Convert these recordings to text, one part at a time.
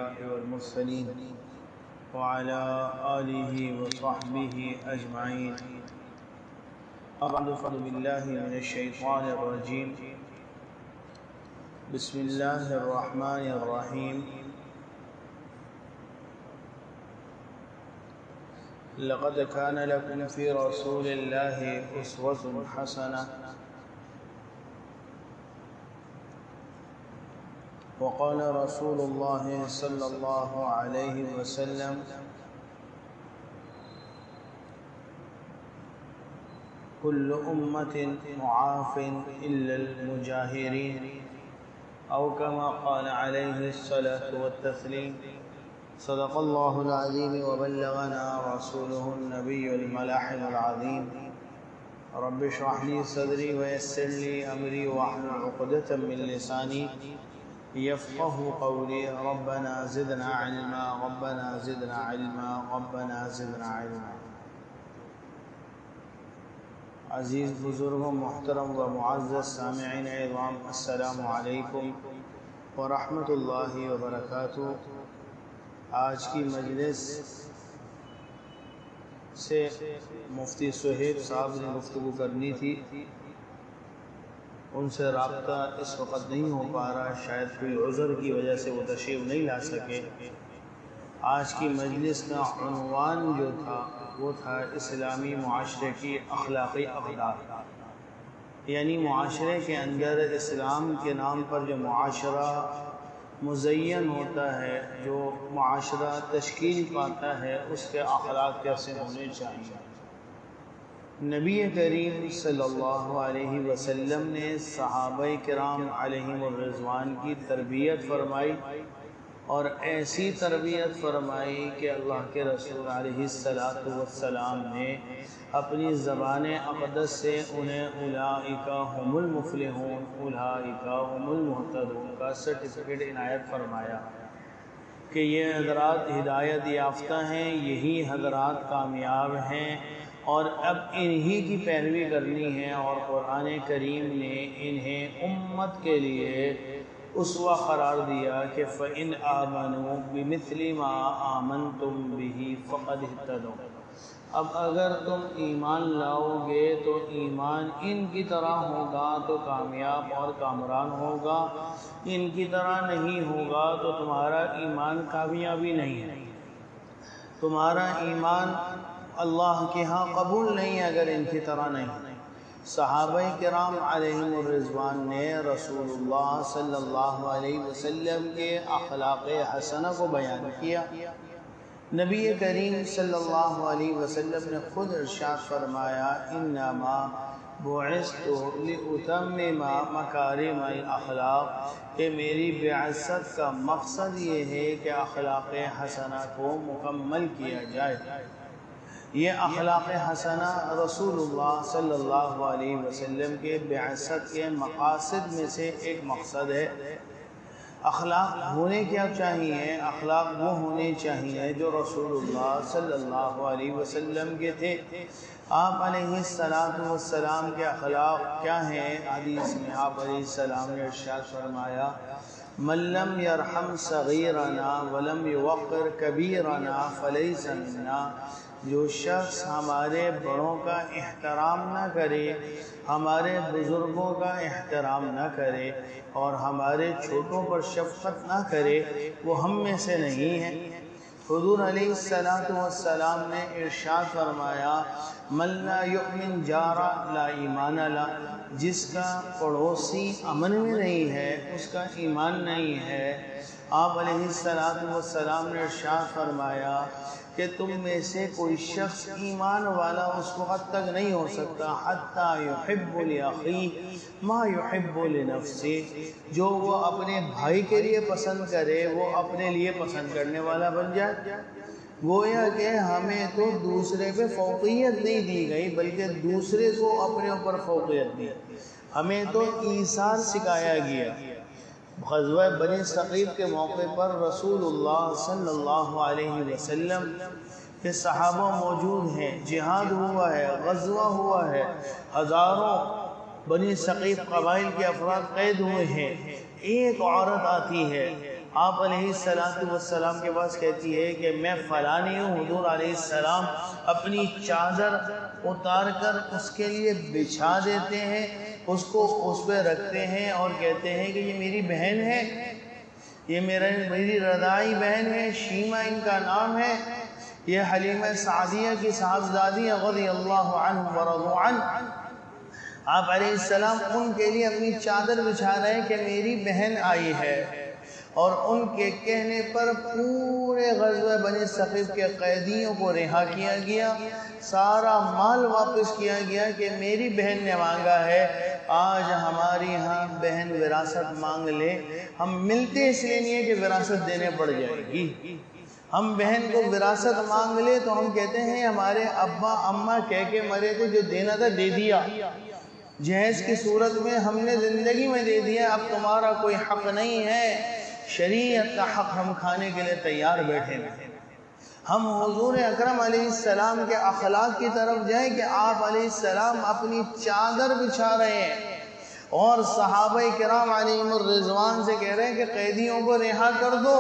الأنبياء والمرسلين وعلى آله وصحبه أجمعين. أعوذ بالله من الشيطان الرجيم. بسم الله الرحمن الرحيم. لقد كان لكم في رسول الله أسوة حسنة. وقال رسول الله صلى الله عليه وسلم: كل أمة معاف إلا المجاهرين، أو كما قال عليه الصلاة والتسليم. صدق الله العظيم وبلغنا رسوله النبي الملحم العظيم. رب اشرح لي صدري ويسر لي أمري واحلل عقدة من لساني يفقه قولي. ربنا زدنا علما، ربنا زدنا علما، ربنا زدنا علما. عزیز بزرگوں، محترم و معزز سامعین اعظام، السلام علیکم ورحمۃ اللہ وبرکاتہ. آج کی مجلس سے مفتی سہیب صاحب نے گفتگو کرنی تھی، ان سے رابطہ اس وقت نہیں ہو پا رہا، شاید کوئی عذر کی وجہ سے وہ تشریف نہیں لا سکے. آج کی مجلس کا عنوان جو تھا وہ تھا اسلامی معاشرے کی اخلاقی اقدار، یعنی معاشرے کے اندر اسلام کے نام پر جو معاشرہ مزین ہوتا ہے، جو معاشرہ تشکیل پاتا ہے، اس کے اخلاق کیسے ہونے چاہیے. نبی کریم صلی اللہ علیہ وسلم نے صحابہ کرام علیہم الرضوان کی تربیت فرمائی، اور ایسی تربیت فرمائی کہ اللہ کے رسول علیہ السلام نے اپنی زبان اقدس سے انہیں اولئک هم المفلحون، اولئک هم المہتدون کا سرٹیفکیٹ عنایت فرمایا کہ یہ حضرات ہدایت یافتہ ہیں، یہی حضرات کامیاب ہیں، اور اب انہی کی پیروی کرنی ہے. اور قرآن کریم نے انہیں امت کے لیے اسوہ قرار دیا کہ فَإِنْ آمَنُوا بِمِثْلِ مَا آمَنْتُمْ بِهِ فَقَدْ اهْتَدَوْا. اب اگر تم ایمان لاؤ گے تو ایمان ان کی طرح ہوگا تو کامیاب اور کامران ہوگا، ان کی طرح نہیں ہوگا تو تمہارا ایمان کامیابی نہیں ہے، تمہارا ایمان اللہ کے ہاں قبول نہیں ہے اگر ان کی طرح نہیں. صحابہ کرام علیہم الرضوان نے رسول اللہ صلی اللہ علیہ وسلم کے اخلاق حسنہ کو بیان کیا. نبی کریم صلی اللہ علیہ وسلم نے خود ارشاد فرمایا: انما بعثت لأتمم مکارم الاخلاق، کہ میری بعثت کا مقصد یہ ہے کہ اخلاق حسنہ کو مکمل کیا جائے. یہ اخلاق حسنہ رسول اللہ صلی اللہ علیہ وسلم کے بعثت کے مقاصد میں سے ایک مقصد ہے. اخلاق ہونے کیا چاہیے؟ اخلاق وہ ہونے چاہیے جو رسول اللہ صلی اللہ علیہ وسلم کے تھے. آپ علیہ السلام کے اخلاق کیا ہیں؟ حدیث میں آپ علیہ السلام نے ارشاد فرمایا: من لم یرحم صغیرنا ولم یوقر کبیرنا فلیس منا. جو شخص ہمارے بڑوں کا احترام نہ کرے، ہمارے بزرگوں کا احترام نہ کرے، اور ہمارے چھوٹوں پر شفقت نہ کرے، وہ ہم میں سے نہیں ہے. حضور علیہ السلام نے ارشاد فرمایا: من لا یؤمن جارا لا ایمان لا. جس کا پڑوسی امن میں نہیں ہے اس کا ایمان نہیں ہے. آپ علیہ السلام نے ارشاد فرمایا کہ تم میں سے کوئی شخص ایمان والا اس وقت تک نہیں ہو سکتا حتیٰ یحب لأخیہ ما یحب لنفسہ، جو وہ اپنے بھائی کے لیے پسند کرے وہ اپنے لیے پسند کرنے والا بن جائے. گویا کہ ہمیں تو دوسرے پہ فوقیت نہیں دی گئی بلکہ دوسرے کو اپنے اوپر فوقیت دی. ہمیں تو ایثار سکھایا گیا. غزوہ بنی ثقیف کے موقع پر رسول اللہ صلی اللہ علیہ وسلم کے صحابہ موجود ہیں، جہاد ہوا ہے، غزوہ ہوا ہے، ہزاروں بنی ثقیف قبائل کے افراد قید ہوئے ہیں. ایک عورت آتی ہے آپ علیہ السلام کے پاس کہتی ہے کہ میں فلانی ہوں. حضور علیہ السلام اپنی چادر اتار کر اس کے لیے بچھا دیتے ہیں، اس کو اس پہ رکھتے ہیں اور کہتے ہیں کہ یہ میری بہن ہے، یہ میری رضاعی بہن ہے، شیمہ ان کا نام ہے، یہ حلیمہ سعدیہ کی صاحبزادی رضی اللہ عنہ ورضوا عنہ. آپ علیہ السلام ان کے لیے اپنی چادر بچھا رہے ہیں کہ میری بہن آئی ہے، اور ان کے کہنے پر پورے غزوہ بنی ثقیف کے قیدیوں کو رہا کیا گیا، سارا مال واپس کیا گیا کہ میری بہن نے مانگا ہے. آج ہماری ہاں بہن وراثت مانگ لے، ہم ملتے اس لیے نہیں ہے کہ وراثت دینے پڑ جائے گی. ہم بہن کو وراثت مانگ لے تو ہم کہتے ہیں ہمارے ابا اماں کہہ کے مرے تھے، جو دینا تھا دے دیا، جہیز کی صورت میں ہم نے زندگی میں دے دیا، اب تمہارا کوئی حق نہیں ہے. شریعت کا حق ہم کھانے کے لیے تیار بیٹھے ہیں. ہم حضور اکرم علیہ السلام کے اخلاق کی طرف جائیں کہ آپ علیہ السلام اپنی چادر بچھا رہے ہیں اور صحابہ کرام علیہم الرضوان سے کہہ رہے ہیں کہ قیدیوں کو رہا کر دو.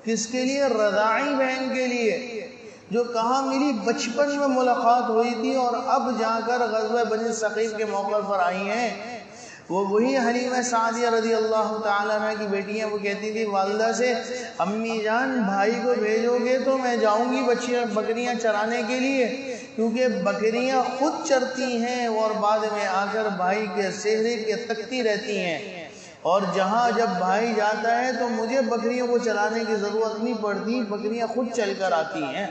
کس کے لیے؟ رضاعی بہن کے لیے، جو کہاں ملی؟ بچپن میں ملاقات ہوئی تھی اور اب جا کر غزوہ بنی ثقیف کے موقع پر آئی ہیں. وہ وہی حلیمہ سعدیہ رضی اللہ تعالیٰ عنہ کی بیٹی ہیں. وہ کہتی تھی والدہ سے، امی جان بھائی کو بھیجو گے تو میں جاؤں گی بکریاں چرانے کے لیے، کیونکہ بکریاں خود چرتی ہیں اور بعد میں آ کر بھائی کے چہرے کے تکتی رہتی ہیں، اور جہاں جب بھائی جاتا ہے تو مجھے بکریوں کو چلانے کی ضرورت نہیں پڑتی، بکریاں خود چل کر آتی ہیں.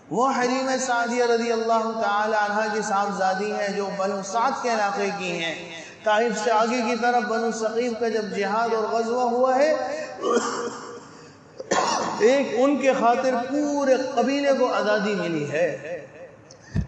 وہ حلیمہ سعدیہ رضی اللہ تعالی عنہ کی صاحبزادی ہیں جو بنو سعد کے علاقے کی ہیں. طائف سے آگے کی طرف بنو ثقیف کا جب جہاد اور غزوہ ہوا ہے، ایک ان کے خاطر پورے قبیلے کو آزادی ملی ہے.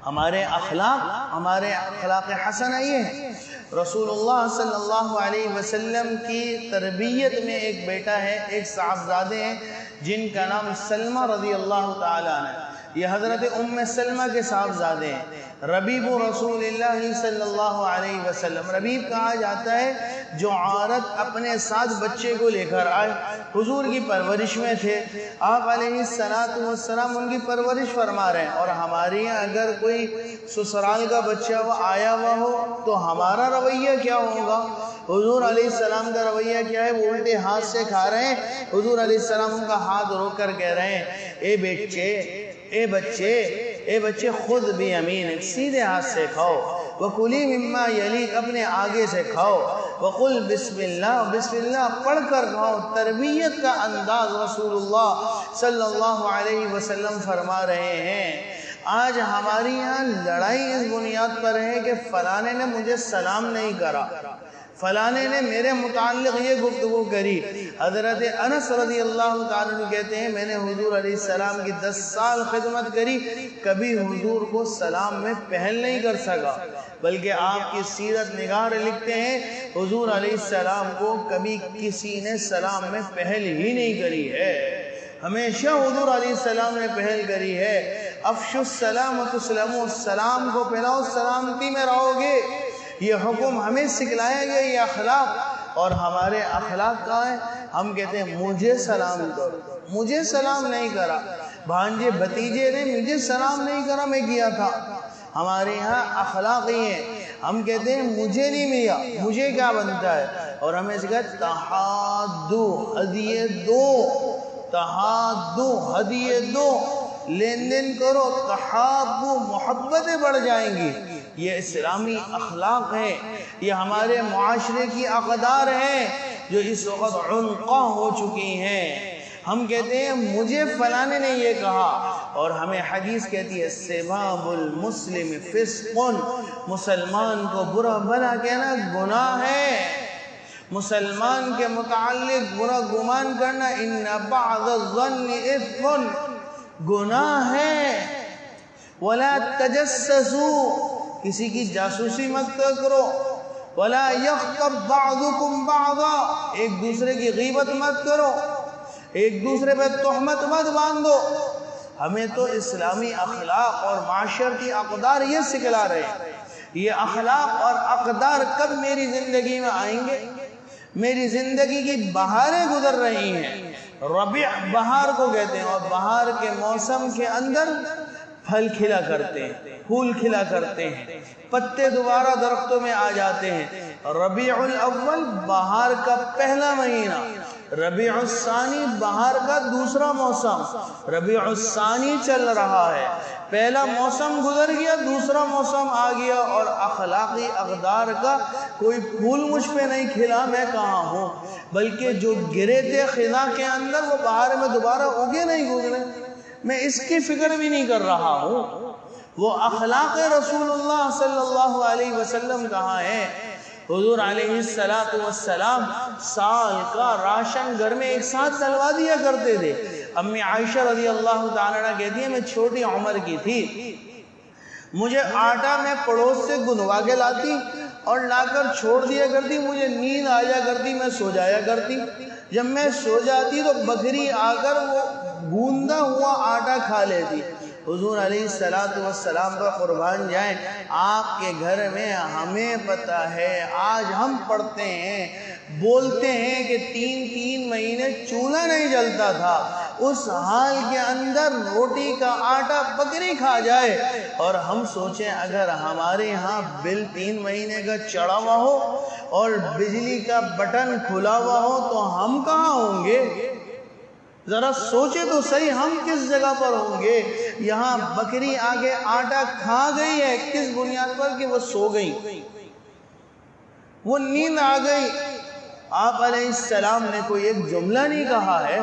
ہمارے اخلاق حسنہ یہ ہیں. رسول اللہ صلی اللہ علیہ وسلم کی تربیت میں ایک بیٹا ہے، ایک صاحبزادے ہیں جن کا نام سلمہ رضی اللہ تعالی عنہ. یہ حضرت ام سلمہ کے صاحبزادے ہیں. ربیب رسول اللہ صلی اللہ علیہ وسلم، ربیب کہا جاتا ہے جو عورت اپنے ساتھ بچے کو لے کر آئے. حضور کی پرورش میں تھے، آپ علیہ السلام ان کی پرورش فرما رہے ہیں. اور ہمارے یہاں اگر کوئی سسرال کا بچہ وہ آیا ہوا ہو تو ہمارا رویہ کیا ہوگا؟ حضور علیہ السلام کا رویہ کیا ہے؟ وہ الٹے ہاتھ سے کھا رہے ہیں. حضور علیہ السلام ان کا ہاتھ روک کر کہہ رہے ہیں، اے بچے خود بھی امین، سیدھے ہاتھ سے کھاؤ. وَكُلِي مِمَّا يَلِيكَ، اپنے آگے سے کھاؤ. وَقُلْ بِسْمِ اللَّهِ، بسم اللہ پڑھ کر کھاؤ. تربیت کا انداز رسول اللہ صلی اللہ علیہ وسلم فرما رہے ہیں. آج ہماری یہاں لڑائی اس بنیاد پر ہے کہ فلانے نے مجھے سلام نہیں کرا، فلانے نے میرے متعلق یہ گفتگو کری. حضرت انس رضی اللہ تعالیٰ عنہ کہتے ہیں میں نے حضور علیہ السلام کی 10 سال خدمت کری، کبھی حضور کو سلام میں پہل نہیں کر سکا، بلکہ آپ کی سیرت نگار لکھتے ہیں حضور علیہ السلام کو کبھی کسی نے سلام میں پہل ہی نہیں کری ہے. ہمیشہ حضور علیہ السلام نے پہل کری ہے. افشوا السلام وتسلموا، السلام کو پھیلاؤ، سلامتی میں رہو گے. یہ حکم ہمیں سکھلایا گیا، یہ اخلاق. اور ہمارے اخلاق کا ہے، ہم کہتے ہیں مجھے سلام کرو، مجھے سلام نہیں کرا، بھانجے بھتیجے نے مجھے سلام نہیں کرا، میں کیا تھا. ہمارے یہاں اخلاق ہی ہیں، ہم کہتے ہیں مجھے نہیں ملا، مجھے کیا بنتا ہے. اور ہمیں سکھا تحادو، ہدیے دو، تحادو ہدیے دو، لین دین کرو، تحابو محبتیں بڑھ جائیں گی. یہ اسلامی اخلاق ہیں، یہ ہمارے معاشرے کی اقدار ہیں جو اس وقت عنقا ہو چکی ہیں. ہم کہتے ہیں مجھے فلانے نے یہ کہا، اور ہمیں حدیث کہتی ہے سباب المسلم فسق، مسلمان کو برا بھلا کہنا گناہ ہے. مسلمان کے متعلق برا گمان کرنا ان بعض الظن اثم، گناہ ہے. ولا تجسسوا، کسی کی جاسوسی مت کرو. ولا یغتب بعضکم بعضا، ایک دوسرے کی غیبت مت کرو، ایک دوسرے پہ تہمت مت باندھو. ہمیں تو اسلامی اخلاق اور معاشرتی اقدار یہ سکھلا رہے ہیں. یہ اخلاق اور اقدار کب میری زندگی میں آئیں گے؟ میری زندگی کی بہاریں گزر رہی ہیں۔ ربیع بہار کو کہتے ہیں، اور بہار کے موسم کے اندر پھل کھلا کرتے ہیں، پھول کھلا کرتے ہیں، پتے دوبارہ درختوں میں آ جاتے ہیں۔ ربیع الاول بہار کا پہلا مہینہ، ربیع الثانی بہار کا دوسرا موسم، ربیع الثانی چل رہا ہے، پہلا موسم گزر گیا، دوسرا موسم آ گیا، اور اخلاقی اقدار کا کوئی پھول مجھ پہ نہیں کھلا، میں کہاں ہوں؟ بلکہ جو گرے تھے خزاں کے اندر وہ بہار میں دوبارہ اگے نہیں گزرے، میں اس کی فکر بھی نہیں کر رہا ہوں۔ وہ اخلاق رسول اللہ صلی اللہ علیہ وسلم کہاں ہیں؟ حضور علیہ السلام سال کا راشن گھر میں ایک ساتھ ڈلوا دیا کرتے تھے۔ امی عائشہ رضی اللہ تعالیٰ عنہ کہتی ہے میں چھوٹی عمر کی تھی، مجھے آٹا میں پڑوس سے گنوا کے لاتی اور لا کر چھوڑ دیا کرتی، مجھے نیند آ جا کرتی، میں سو جایا کرتی۔ جب میں سو جاتی تو بکری آ کر وہ گوندا ہوا آٹا کھا لیتی۔ حضور علیہ السلام پر قربان جائیں، آپ کے گھر میں ہمیں پتہ ہے، آج ہم پڑھتے ہیں، بولتے ہیں کہ تین مہینے چولہا نہیں جلتا تھا، اس حال کے اندر روٹی کا آٹا بکری کھا جائے، اور ہم سوچیں اگر ہمارے ہاں بل 3 مہینے کا چڑھا ہوا ہو اور بجلی کا بٹن کھلا ہوا ہو تو ہم کہاں ہوں گے؟ ذرا سوچے تو صحیح، ہم کس جگہ پر ہوں گے؟ یہاں بکری آگے آٹا کھا گئی ہے، کس بنیاد پر کہ وہ سو گئی، وہ نیند آ گئی۔ آپ علیہ السلام نے کوئی ایک جملہ نہیں کہا ہے۔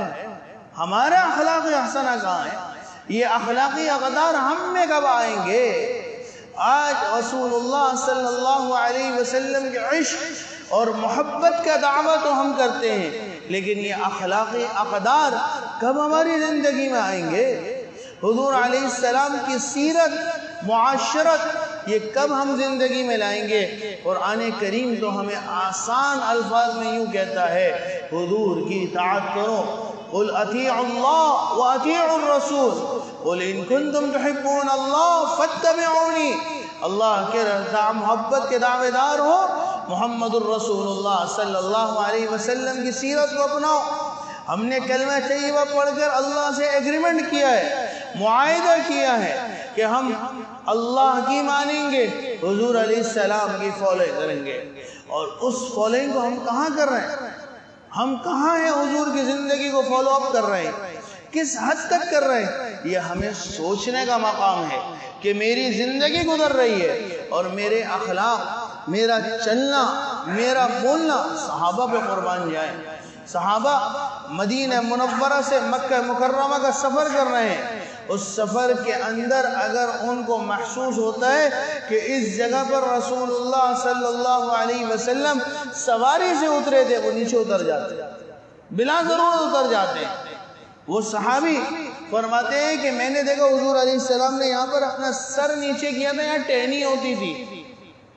ہمارا اخلاق حسنہ کہاں ہے؟ یہ اخلاقی اقدار ہم میں کب آئیں گے؟ آج رسول اللہ صلی اللہ علیہ وسلم کے عشق اور محبت کا دعویٰ تو ہم کرتے ہیں، لیکن یہ اخلاقی اقدار کب ہماری زندگی میں آئیں گے؟ حضور علیہ السلام کی سیرت، معاشرت، یہ کب ہم زندگی میں لائیں گے؟ قرآن کریم تو ہمیں آسان الفاظ میں یوں کہتا ہے، حضور کی اطاعت کرو، قل اطیعوا اللہ واطیعوا الرسول قل ان کنتم تحبون اللہ فاتبعونی۔ اللہ کے محبت کے دعوے دار ہو، محمد الرسول اللہ صلی اللہ علیہ وسلم کی سیرت کو اپناؤ۔ ہم نے کلمہ طیبہ پڑھ کر اللہ سے ایگریمنٹ کیا ہے، معاہدہ کیا ہے کہ ہم اللہ کی مانیں گے، حضور علیہ السلام کی فالو کریں گے، اور اس فالوئنگ کو ہم کہاں کر رہے ہیں؟ ہم کہاں ہیں حضور کی زندگی کو فالو اپ کر رہے ہیں؟ کس حد تک کر رہے ہیں؟ یہ ہمیں سوچنے کا مقام ہے کہ میری زندگی گزر رہی ہے اور میرے اخلاق، میرا چلنا، میرا بولنا صحابہ پہ قربان جائیں۔ صحابہ مدینہ منورہ سے مکہ مکرمہ کا سفر کر رہے ہیں، اس سفر کے اندر اگر ان کو محسوس ہوتا ہے کہ اس جگہ پر رسول اللہ صلی اللہ علیہ وسلم سواری سے اترے تھے، وہ نیچے اتر جاتے، بلا ضرورت اتر جاتے ہیں۔ وہ صحابی فرماتے ہیں کہ میں نے دیکھا حضور علیہ السلام نے یہاں پر اپنا سر نیچے کیا تھا، یہاں ٹہنی ہوتی تھی،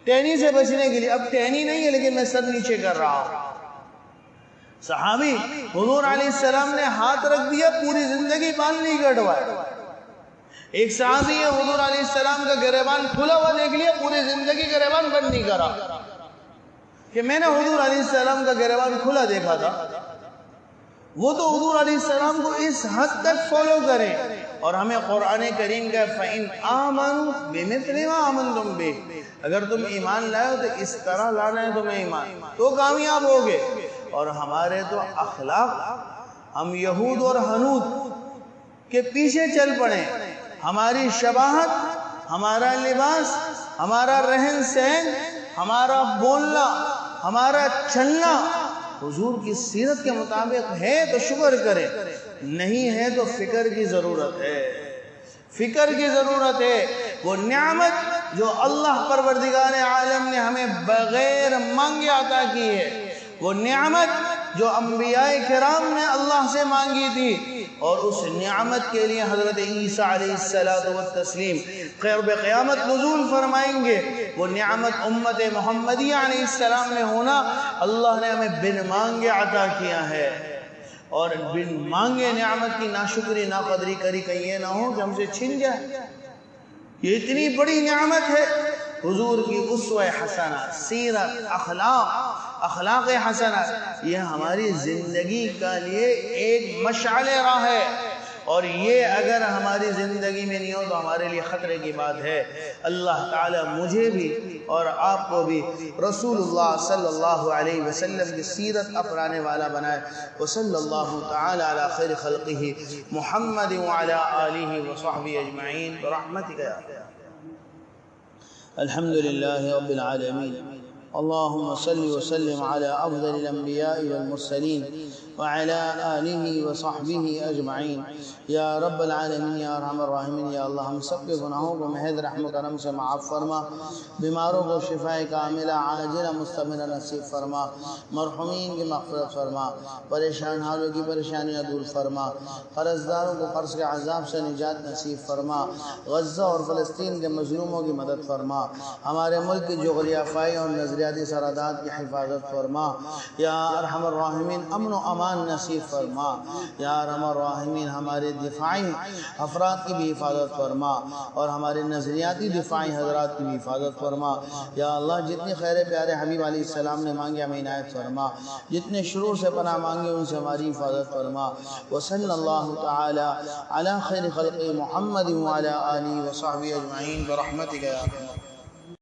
ٹہنی سے بچنے کے لیے، اب ٹہنی نہیں ہے لیکن میں سر نیچے کر رہا ہوں۔ صحابی حضور علیہ السلام نے ہاتھ رکھ دیا، پوری زندگی بال نہیں کٹوائے۔ ایک صحابی ہے حضور علیہ السلام کا گریبان کھلا ہوا دیکھ لیا، پوری زندگی گریبان بند نہیں کرا کہ میں نے حضور علیہ السلام کا گریبان کھلا دیکھا تھا۔ وہ تو حضور علیہ السلام کو اس حد تک فالو کریں، اور ہمیں قرآن کریم کا فَإِنْ آمَنُوا بِمِثْلِ مَا آمَنْتُمْ بِهِ، اگر تم ایمان لائے ہو تو اس طرح لانا ہے تمہیں ایمان، تو کامیاب ہوگے۔ اور ہمارے تو اخلاق، ہم یہود اور ہنود کے پیچھے چل پڑے، ہماری شباہت، ہمارا لباس، ہمارا رہن سہن، ہمارا بولنا، ہمارا چلنا حضور کی سیرت کے مطابق ہے تو شکر کرے، نہیں ہے تو فکر کی ضرورت ہے، فکر کی ضرورت ہے۔ وہ نعمت جو اللہ پروردگار عالم نے ہمیں بغیر مانگے عطا کی ہے، وہ نعمت جو انبیاء کرام نے اللہ سے مانگی تھی، اور اس نعمت کے لیے حضرت عیسیٰ علیہ السلام قرب قیامت نزول فرمائیں گے، وہ نعمت امت محمدیہ علیہ السلام میں ہونا اللہ نے ہمیں بن مانگے عطا کیا ہے، اور بن مانگے نعمت کی ناشکری ناقدری کری کہیں یہ نہ ہو کہ ہم سے چھن جائے۔ یہ اتنی بڑی نعمت ہے، حضور کی اسوہ حسنہ، سیرت، اخلاق، اخلاق حسنہ یہ ہماری زندگی کا لیے ایک مشعل راہ ہے، اور یہ اگر ہماری زندگی میں نہیں ہو تو ہمارے لیے خطرے کی بات ہے۔ اللہ تعالی مجھے بھی اور آپ کو بھی رسول اللہ صلی اللہ علیہ وسلم کی سیرت اپنانے والا بنائے۔ وصلی اللہ تعالی علی خیر خلقہ محمد وعلی آلہ وصحبہ اجمعین برحمتک یا اللہ۔ الحمد لله رب العالمين، اللهم صل وسلم على أفضل الأنبياء والمرسلين وعلى آله وصحبه أجمعين۔ یا رب العالمین یا ارحم الراحمین، یا اللہ ہم سب کے گناہوں کو محض رحم و کرم سے معاف فرما، بیماروں کو شفاء کاملہ عاجلہ مستمرہ نصیب فرما، مرحومین کی مغفرت فرما، پریشان حالوں کی پریشانیاں دور فرما، قرض داروں کو قرض کے عذاب سے نجات نصیب فرما، غزہ اور فلسطین کے مظلوموں کی مدد فرما، ہمارے ملک کی جغرافیائی اور نظریاتی سرحدات کی حفاظت فرما، یا ارحم الراحمین امن و امان نصیب فرما، یا ارحم الراحمین ہمارے دفاعی افراد کی بھی حفاظت فرما اور ہمارے نظریاتی دفاعی حضرات کی بھی حفاظت فرما۔ یا اللہ جتنی خیر پیارے حبیب علیہ السلام نے مانگے ہمیں عنایت فرما، جتنے شرور سے پناہ مانگے ان سے ہماری حفاظت فرما۔ وصلی اللہ تعالی علی خیر خلق محمد وعلی آلہ وصحبہ اجمعین برحمتک یا اللہ۔